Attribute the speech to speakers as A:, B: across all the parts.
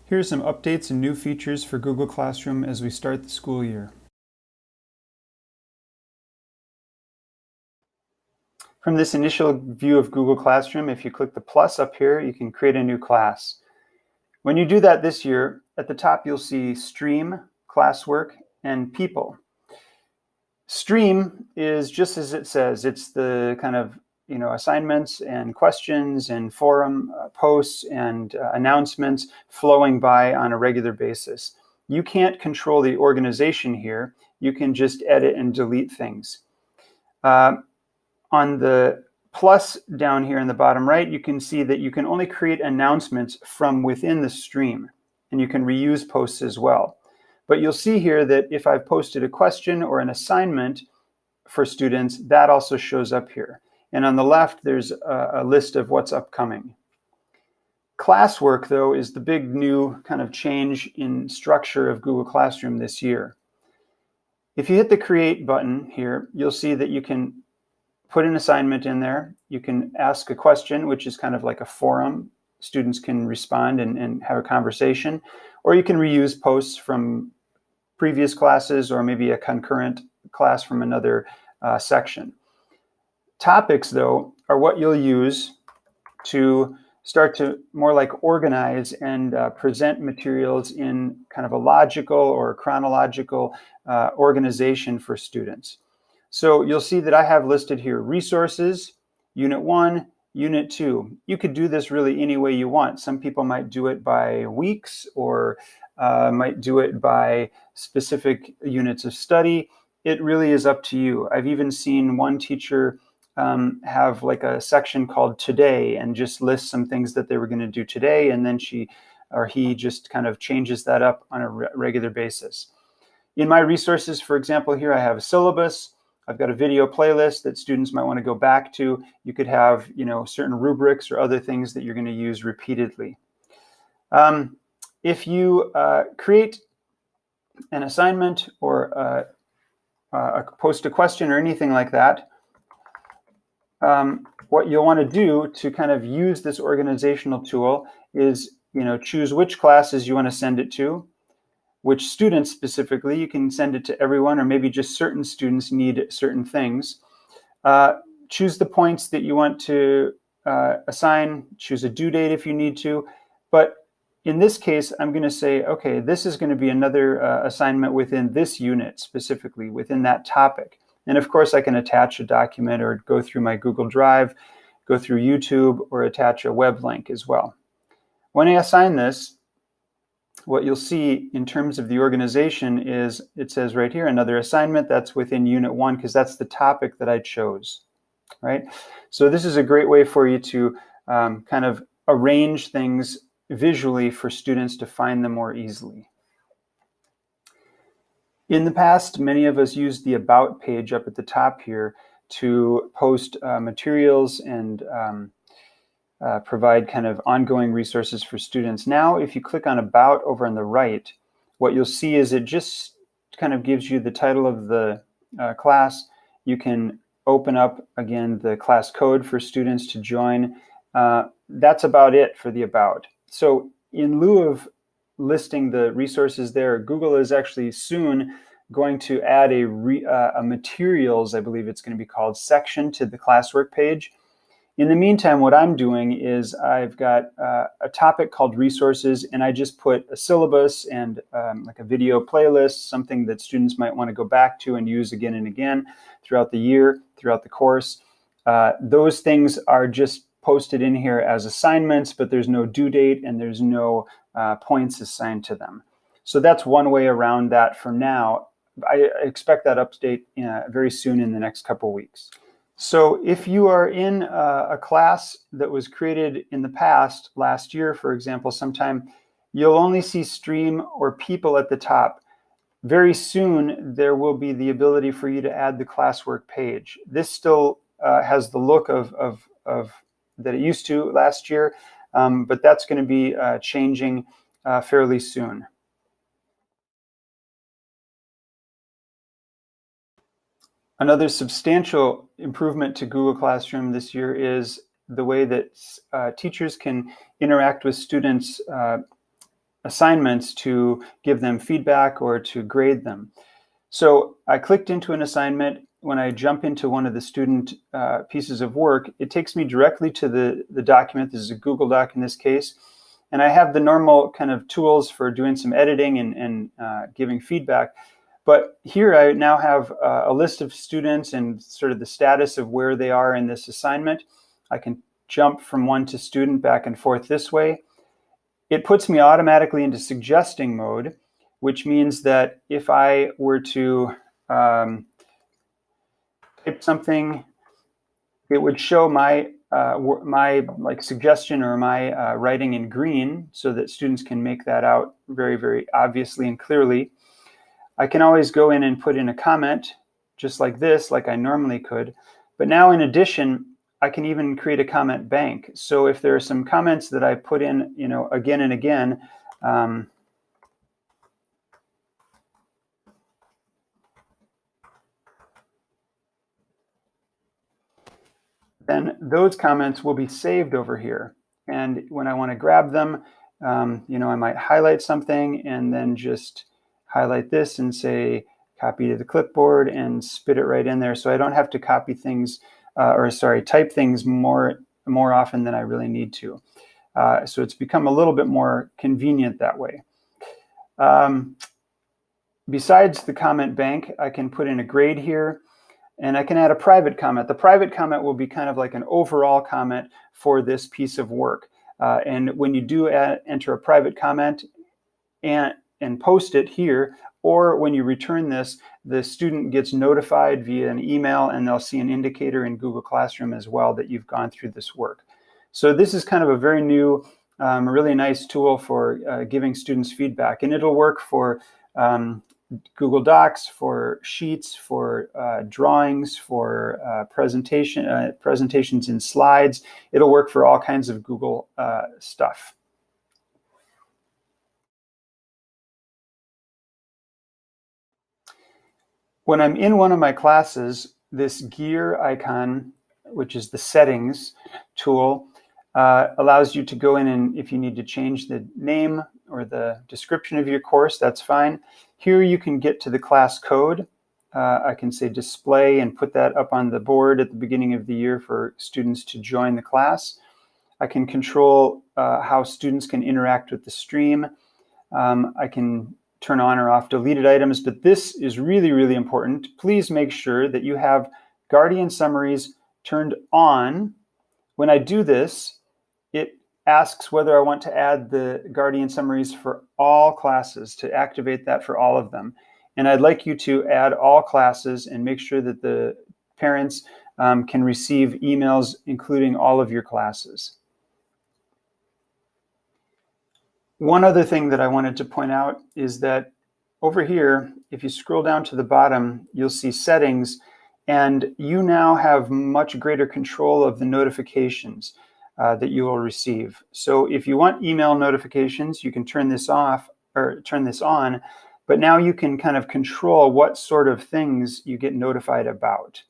A: Here are some updates and new features for Google Classroom as we start the school year. From this initial view of Google Classroom, if you click the plus up here, you can create a new class. When you do that this year, at the top you'll see Stream, Classwork, and People. Stream is just as it says. It's the kind of assignments and questions and forum posts and announcements flowing by on a regular basis. You can't control the organization here. You can just edit and delete things. On the plus down here in the bottom right, you can see that you can only create announcements from within the stream, and you can reuse posts as well. But you'll see here that if I've posted a question or an assignment for students, that also shows up here. And on the left, there's a list of what's upcoming. Classwork, though, is the big new kind of change in structure of Google Classroom this year. If you hit the Create button here, you'll see that you can put an assignment in there. You can ask a question, which is kind of like a forum. Students can respond and have a conversation. Or you can reuse posts from previous classes or maybe a concurrent class from another section. Topics, though, are what you'll use to start to more like organize and present materials in kind of a logical or chronological organization for students. So you'll see that I have listed here resources, Unit 1, Unit 2. You could do this really any way you want. Some people might do it by weeks or might do it by specific units of study. It really is up to you. I've even seen one teacher have like a section called Today and just list some things that they were going to do today, and then she or he just kind of changes that up on a regular basis. In my resources, for example, here I have a syllabus. I've got a video playlist that students might want to go back to. You could have, certain rubrics or other things that you're going to use repeatedly. If you create an assignment or post a question or anything like that, what you'll want to do to kind of use this organizational tool is, choose which classes you want to send it to, which students specifically. You can send it to everyone, or maybe just certain students need certain things. Choose the points that you want to assign, choose a due date if you need to. But in this case, I'm going to say, okay, this is going to be another assignment within this unit, specifically within that topic. And of course, I can attach a document or go through my Google Drive, go through YouTube, or attach a web link as well. When I assign this, what you'll see in terms of the organization is it says right here, another assignment. That's within Unit 1 because that's the topic that I chose, right? So this is a great way for you to kind of arrange things visually for students to find them more easily. In the past, many of us used the About page up at the top here to post materials and provide kind of ongoing resources for students. Now, if you click on About over on the right, what you'll see is it just kind of gives you the title of the class. You can open up, again, the class code for students to join. That's about it for the About. So in lieu of listing the resources there, Google is actually soon going to add a materials, I believe it's going to be called, section to the classwork page. In the meantime, what I'm doing is I've got a topic called resources, and I just put a syllabus and like a video playlist, something that students might want to go back to and use again and again throughout the year, throughout the course. Those things are just posted in here as assignments, but there's no due date and there's no points assigned to them. So that's one way around that for now. I expect that update very soon in the next couple weeks. So if you are in a class that was created in the past, last year, for example, sometime, you'll only see Stream or People at the top. Very soon, there will be the ability for you to add the classwork page. This still has the look of that it used to last year, but that's going to be changing fairly soon. Another substantial improvement to Google Classroom this year is the way that teachers can interact with students assignments to give them feedback or to grade them. So I clicked into an assignment. When I jump into one of the student pieces of work, it takes me directly to the document. This is a Google Doc in this case. And I have the normal kind of tools for doing some editing and giving feedback. But here I now have a list of students and sort of the status of where they are in this assignment. I can jump from one to student back and forth this way. It puts me automatically into suggesting mode, which means that if I were to type something, it would show my suggestion or my writing in green so that students can make that out very, very obviously and clearly. I can always go in and put in a comment just like this, like I normally could. But now in addition, I can even create a comment bank. So if there are some comments that I put in, again and again, then those comments will be saved over here. And when I want to grab them, I might highlight something and then just highlight this and say copy to the clipboard and spit it right in there. So I don't have to copy things type things more often than I really need to. So it's become a little bit more convenient that way. Besides the comment bank, I can put in a grade here, and I can add a private comment. The private comment will be kind of like an overall comment for this piece of work. And when you do enter a private comment and post it here, or when you return this, the student gets notified via an email, and they'll see an indicator in Google Classroom as well that you've gone through this work. So this is kind of a very new, really nice tool for giving students feedback, and it'll work for Google Docs, for sheets, for drawings, for presentations in slides. It'll work for all kinds of Google stuff. When I'm in one of my classes, this gear icon, which is the settings tool, allows you to go in, and if you need to change the name or the description of your course, that's fine. Here you can get to the class code. I can say display and put that up on the board at the beginning of the year for students to join the class. I can control how students can interact with the stream. I can turn on or off deleted items, but this is really, really important. Please make sure that you have Guardian Summaries turned on. When I do this, it asks whether I want to add the Guardian Summaries for all classes, to activate that for all of them. And I'd like you to add all classes and make sure that the parents can receive emails including all of your classes. One other thing that I wanted to point out is that over here, if you scroll down to the bottom, you'll see settings, and you now have much greater control of the notifications that you will receive. So if you want email notifications, you can turn this off or turn this on, but now you can kind of control what sort of things you get notified about.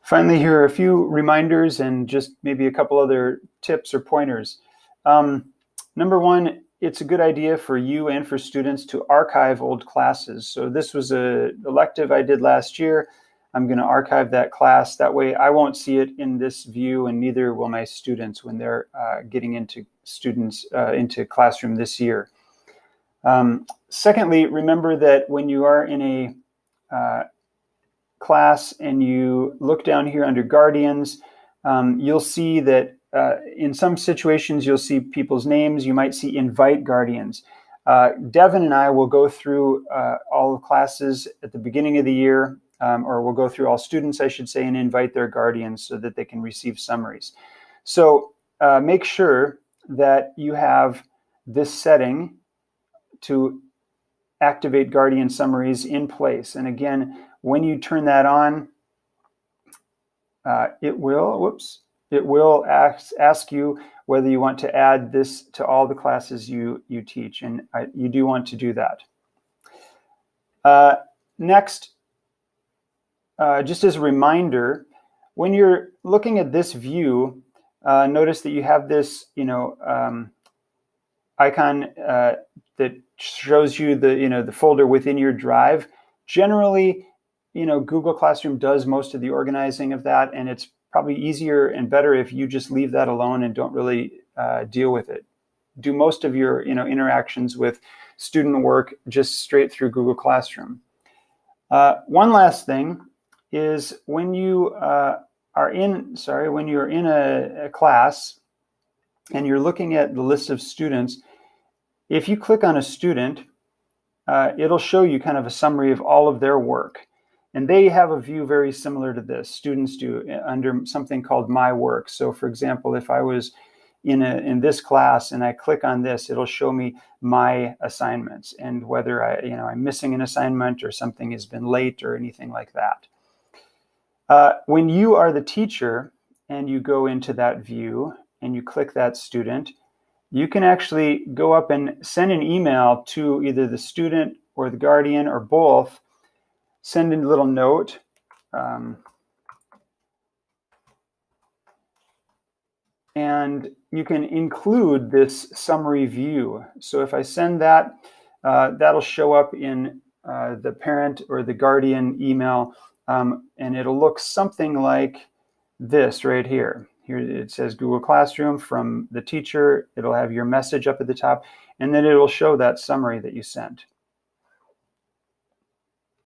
A: Finally, here are a few reminders and just maybe a couple other tips or pointers. Number one, it's a good idea for you and for students to archive old classes. So this was an elective I did last year. I'm going to archive that class. That way I won't see it in this view, and neither will my students when they're getting into into Classroom this year. Secondly, remember that when you are in a class and you look down here under Guardians, you'll see that in some situations you'll see people's names. You might see Invite Guardians. Devin and I will go through all the classes at the beginning of the year, or we'll go through all students, I should say, and invite their guardians so that they can receive summaries. So make sure that you have this setting to activate Guardian Summaries in place. And again, when you turn that on, it will ask you whether you want to add this to all the classes you teach, and you do want to do that. Next, just as a reminder, when you're looking at this view, notice that you have this, icon that shows you the folder within your drive. Generally, Google Classroom does most of the organizing of that, and it's probably easier and better if you just leave that alone and don't really deal with it. Do most of your interactions with student work just straight through Google Classroom. One last thing is when you're in a class and you're looking at the list of students, if you click on a student, it'll show you kind of a summary of all of their work. And they have a view very similar to this. Students do under something called My Work. So for example, if I was in this class and I click on this, it'll show me my assignments and whether I'm missing an assignment or something has been late or anything like that. When you are the teacher and you go into that view and you click that student, you can actually go up and send an email to either the student or the guardian or both. Send a little note. And you can include this summary view. So if I send that, that'll show up in the parent or the guardian email, and it'll look something like this right here. Here it says Google Classroom from the teacher. It'll have your message up at the top, and then it'll show that summary that you sent.